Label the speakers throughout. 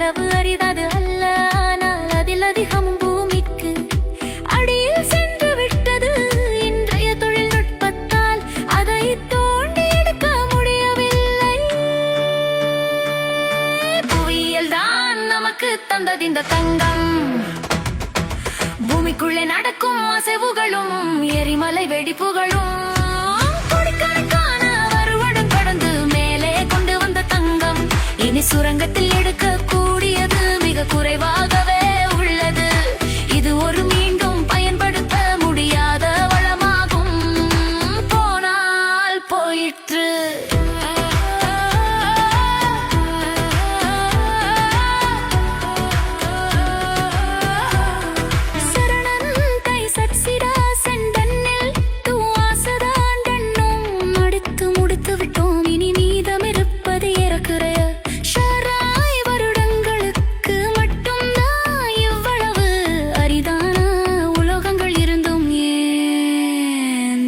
Speaker 1: அவ்வளவு அரிதாது அல்ல. ஆனால் அதில் அதிகமும் பூமிக்கு அடியில் சென்று விட்டது. இன்றைய தொழில்நுட்பத்தால் அதை தோண்டி எடுக்க முடியவில்லை. புவியியல் தான் நமக்கு தந்தது இந்த தங்கம். பூமிக்குள்ளே நடக்கும் அசைவுகளும் எரிமலை வெடிப்புகளும் கோடிக்கணக்கான வருடம் கடந்து மேலே கொண்டு வந்த தங்கம் இனி சுரங்கத்தில் எடுக்க கூடியது மிக குறைவாகவே உள்ளது. இது ஒரு மீண்டும் பயன்படுத்த முடியாத வளமாகும். போனால் போயிற்று.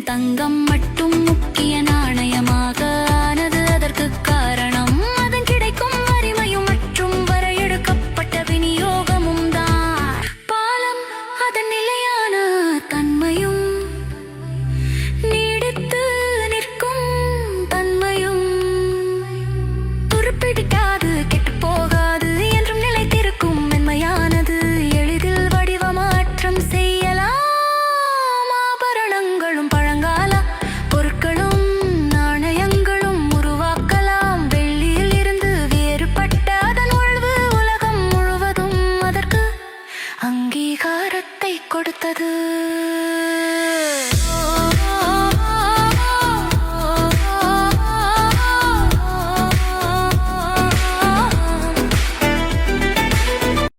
Speaker 1: தங்கம் மட்டும் முக்கிய நாணயமாக ஆனது அதற்கு காரணம் அதன் கிடைக்கும் வரிமையும் மற்றும் வரையறுக்கப்பட்ட விநியோகமும் தான். பாலம் அதன் நிலையான தன்மையும் நீடித்து நிற்கும் தன்மையும் துருப்பிடிக்காது கெட்டு போகாது என்றும் நிலைத்திருக்கும் மென்மையானது. எளிதில் வடிவமாற்றம் செய்யலாம். ஆபரணங்களும் அங்கீகாரத்தை கொடுத்தது.